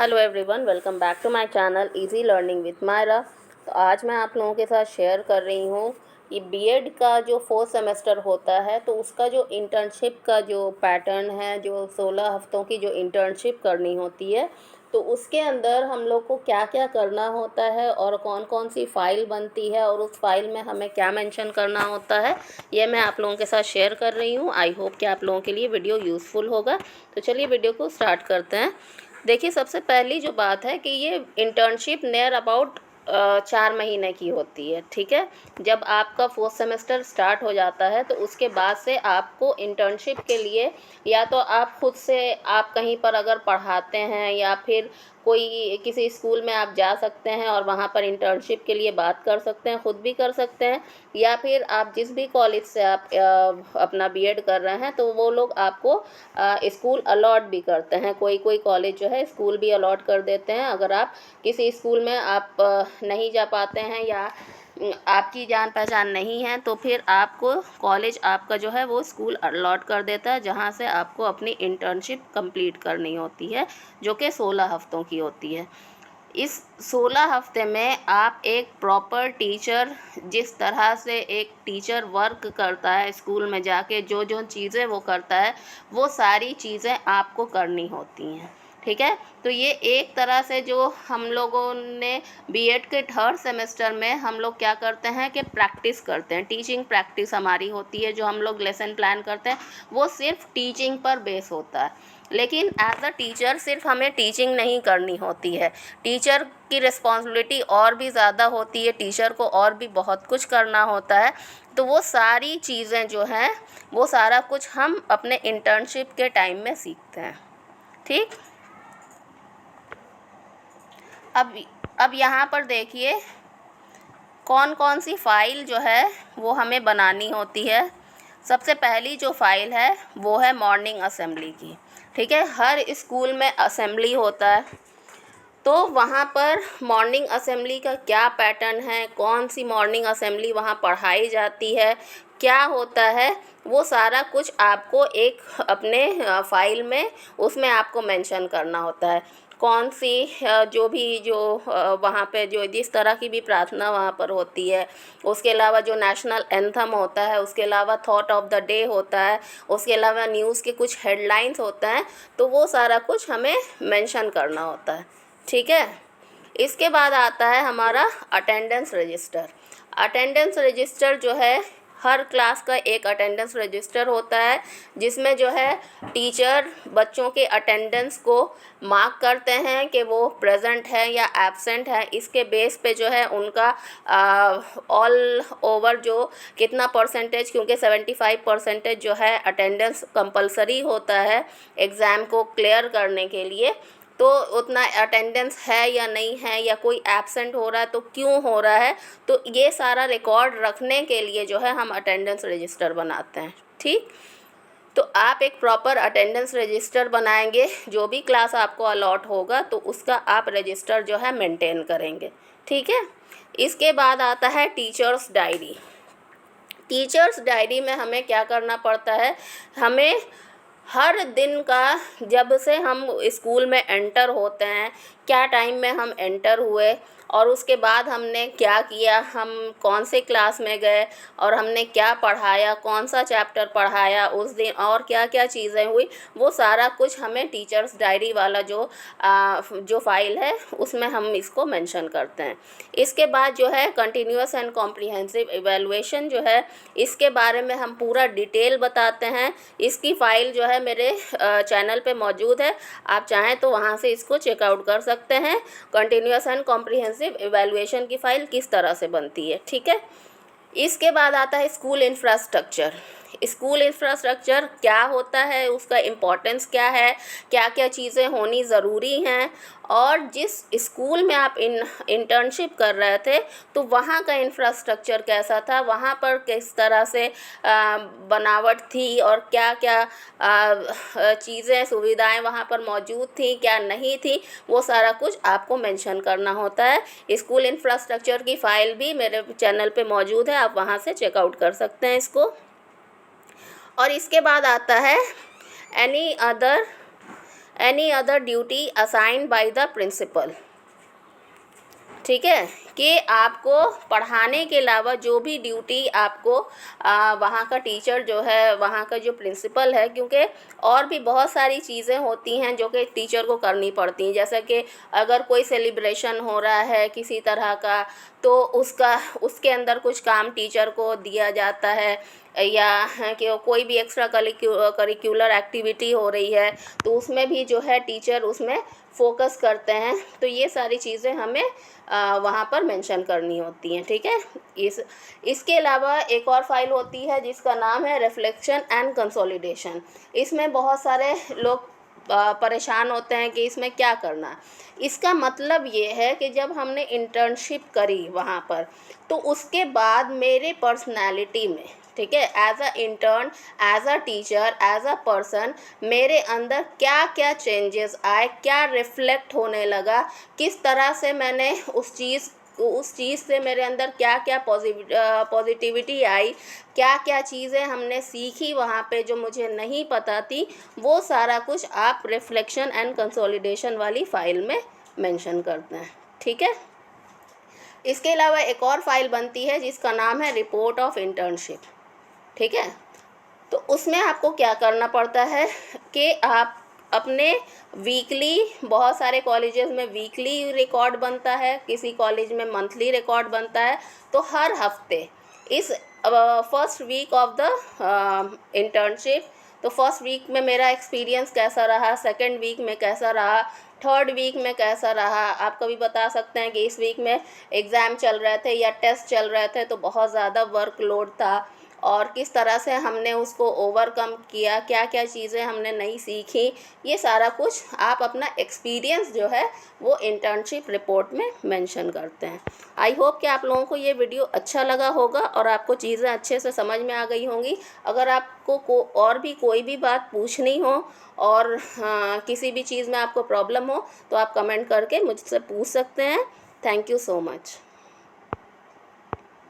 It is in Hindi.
Hello everyone, welcome back to my channel easy learning with Myra. तो आज मैं आप लोगों के साथ शेयर कर रही हूँ कि बीएड का जो 4th सेमेस्टर होता है तो उसका जो इंटर्नशिप का जो पैटर्न है, जो 16 हफ्तों की जो इंटर्नशिप करनी होती है, तो उसके अंदर हम लोग को क्या क्या करना होता है और कौन कौन सी फ़ाइल बनती है और उस फाइल में हमें क्या मेंशन करना होता है, ये मैं आप लोगों के साथ शेयर कर रही हूँ। आई होप कि आप लोगों के लिए वीडियो यूज़फुल होगा। तो चलिए वीडियो को स्टार्ट करते हैं। देखिए, सबसे पहली जो बात है कि ये इंटर्नशिप नियर अबाउट 4 महीने की होती है। ठीक है, जब आपका 4th सेमेस्टर स्टार्ट हो जाता है तो उसके बाद से आपको इंटर्नशिप के लिए या तो आप खुद से आप कहीं पर अगर पढ़ाते हैं या फिर कोई किसी स्कूल में आप जा सकते हैं और वहाँ पर इंटर्नशिप के लिए बात कर सकते हैं, खुद भी कर सकते हैं, या फिर आप जिस भी कॉलेज से आप अपना बीएड कर रहे हैं तो वो लोग आपको स्कूल अलॉट भी करते हैं। कोई कोई कॉलेज जो है स्कूल भी अलॉट कर देते हैं। अगर आप किसी स्कूल में आप नहीं जा पाते हैं या आपकी जान पहचान नहीं है तो फिर आपको कॉलेज आपका जो है वो स्कूल अलॉट कर देता है, जहाँ से आपको अपनी इंटर्नशिप कंप्लीट करनी होती है, जो कि 16 हफ्तों की होती है। इस 16 हफ्ते में आप एक प्रॉपर टीचर, जिस तरह से एक टीचर वर्क करता है स्कूल में जाके, जो जो चीज़ें वो करता है वो सारी चीज़ें आपको करनी होती हैं। ठीक है, तो ये एक तरह से जो हम लोगों ने बीएड के 3rd सेमेस्टर में हम लोग क्या करते हैं कि प्रैक्टिस करते हैं, टीचिंग प्रैक्टिस हमारी होती है। जो हम लोग लेसन प्लान करते हैं वो सिर्फ टीचिंग पर बेस होता है, लेकिन एज अ टीचर सिर्फ हमें टीचिंग नहीं करनी होती है। टीचर की रिस्पॉन्सिबिलिटी और भी ज़्यादा होती है, टीचर को और भी बहुत कुछ करना होता है। तो वो सारी चीज़ें जो हैं वो सारा कुछ हम अपने इंटर्नशिप के टाइम में सीखते हैं। ठीक, अब यहाँ पर देखिए कौन कौन सी फ़ाइल जो है वो हमें बनानी होती है। सबसे पहली जो फ़ाइल है वो है मॉर्निंग असेंबली की। ठीक है, हर स्कूल में असेंबली होता है, तो वहाँ पर मॉर्निंग असेंबली का क्या पैटर्न है, कौन सी मॉर्निंग असेंबली वहाँ पढ़ाई जाती है, क्या होता है, वो सारा कुछ आपको एक अपने फ़ाइल में उसमें आपको मेंशन करना होता है। कौन सी जो वहाँ पे जो जिस तरह की भी प्रार्थना वहाँ पर होती है, उसके अलावा जो नेशनल एंथम होता है, उसके अलावा थॉट ऑफ द डे होता है, उसके अलावा न्यूज़ के कुछ हेडलाइंस होता है, तो वो सारा कुछ हमें मेंशन करना होता है। ठीक है, इसके बाद आता है हमारा अटेंडेंस रजिस्टर। अटेंडेंस रजिस्टर जो है, हर क्लास का एक अटेंडेंस रजिस्टर होता है, जिसमें जो है टीचर बच्चों के अटेंडेंस को मार्क करते हैं कि वो प्रेजेंट है या एब्सेंट है। इसके बेस पे जो है उनका ऑल ओवर जो कितना परसेंटेज, क्योंकि 75% जो है अटेंडेंस कंपलसरी होता है एग्ज़ाम को क्लियर करने के लिए, तो उतना अटेंडेंस है या नहीं है, या कोई एब्सेंट हो रहा है तो क्यों हो रहा है, तो ये सारा रिकॉर्ड रखने के लिए जो है हम अटेंडेंस रजिस्टर बनाते हैं। ठीक, तो आप एक प्रॉपर अटेंडेंस रजिस्टर बनाएंगे, जो भी क्लास आपको अलॉट होगा तो उसका आप रजिस्टर जो है मेंटेन करेंगे। ठीक है, इसके बाद आता है टीचर्स डायरी। टीचर्स डायरी में हमें क्या करना पड़ता है, हमें हर दिन का, जब से हम स्कूल में एंटर होते हैं, क्या टाइम में हम एंटर हुए और उसके बाद हमने क्या किया, हम कौन से क्लास में गए और हमने क्या पढ़ाया, कौन सा चैप्टर पढ़ाया उस दिन, और क्या क्या चीज़ें हुई, वो सारा कुछ हमें टीचर्स डायरी वाला जो फाइल है उसमें हम इसको मेंशन करते हैं। इसके बाद जो है कंटिन्यूअस एंड कॉम्प्रिहेंसिव इवैल्यूएशन जो है, इसके बारे में हम पूरा डिटेल बताते हैं। इसकी फ़ाइल जो है मेरे चैनल पे मौजूद है, आप चाहें तो वहाँ से इसको चेकआउट कर सकते हैं। कंटिन्यूअस एंड कॉम्प्रिहेंसिव इवैल्यूएशन की फ़ाइल किस तरह से बनती है। ठीक है, इसके बाद आता है स्कूल इंफ्रास्ट्रक्चर। स्कूल इंफ्रास्ट्रक्चर क्या होता है, उसका इम्पोर्टेंस क्या है, क्या क्या चीज़ें होनी ज़रूरी हैं, और जिस स्कूल में आप इंटर्नशिप कर रहे थे तो वहाँ का इंफ्रास्ट्रक्चर कैसा था, वहाँ पर किस तरह से बनावट थी और क्या क्या चीज़ें सुविधाएं वहाँ पर मौजूद थी, क्या नहीं थी, वो सारा कुछ आपको मेंशन करना होता है। स्कूल इंफ्रास्ट्रक्चर की फ़ाइल भी मेरे चैनल पे मौजूद है, आप वहाँ से चेकआउट कर सकते हैं इसको। और इसके बाद आता है any other duty assigned by the principal. ठीक है, कि आपको पढ़ाने के अलावा जो भी ड्यूटी आपको वहाँ का टीचर जो है, वहाँ का जो प्रिंसिपल है, क्योंकि और भी बहुत सारी चीज़ें होती हैं जो कि टीचर को करनी पड़ती हैं। जैसे कि अगर कोई सेलिब्रेशन हो रहा है किसी तरह का, तो उसके अंदर कुछ काम टीचर को दिया जाता है, या कि कोई भी एक्स्ट्रा करिकुलर एक्टिविटी हो रही है तो उसमें भी जो है टीचर उसमें फोकस करते हैं। तो ये सारी चीज़ें हमें वहाँ पर मेंशन करनी होती हैं। ठीक है, इसके अलावा एक और फाइल होती है जिसका नाम है रिफ्लेक्शन एंड कंसोलिडेशन। इसमें बहुत सारे लोग परेशान होते हैं कि इसमें क्या करना। इसका मतलब ये है कि जब हमने इंटर्नशिप करी वहाँ पर, तो उसके बाद मेरे पर्सनालिटी में, ठीक है, as a intern, as a teacher, as a person, मेरे अंदर क्या क्या चेंजेस आए, क्या रिफ्लेक्ट होने लगा, किस तरह से मैंने उस चीज़ से मेरे अंदर क्या क्या पॉजिटिविटी आई, क्या क्या चीज़ें हमने सीखी वहाँ पे जो मुझे नहीं पता थी, वो सारा कुछ आप रिफ्लेक्शन एंड कंसोलिडेशन वाली फ़ाइल में मेंशन करते हैं। ठीक है, इसके अलावा एक और फाइल बनती है जिसका नाम है रिपोर्ट ऑफ इंटर्नशिप। ठीक है, तो उसमें आपको क्या करना पड़ता है कि आप अपने वीकली, बहुत सारे कॉलेजेस में वीकली रिकॉर्ड बनता है, किसी कॉलेज में मंथली रिकॉर्ड बनता है। तो हर हफ्ते इस first week of the internship, तो फर्स्ट वीक में मेरा एक्सपीरियंस कैसा रहा, सेकंड वीक में कैसा रहा, थर्ड वीक में कैसा रहा। आप कभी बता सकते हैं कि इस वीक में एग्ज़ाम चल रहे थे या टेस्ट चल रहे थे तो बहुत ज़्यादा वर्कलोड था, और किस तरह से हमने उसको ओवरकम किया, क्या क्या चीज़ें हमने नई सीखी। ये सारा कुछ आप अपना एक्सपीरियंस जो है वो इंटर्नशिप रिपोर्ट में मेंशन करते हैं। आई होप कि आप लोगों को ये वीडियो अच्छा लगा होगा और आपको चीज़ें अच्छे से समझ में आ गई होंगी। अगर आपको और भी कोई भी बात पूछनी हो और किसी भी चीज़ में आपको प्रॉब्लम हो तो आप कमेंट करके मुझसे पूछ सकते हैं। Thank you so much.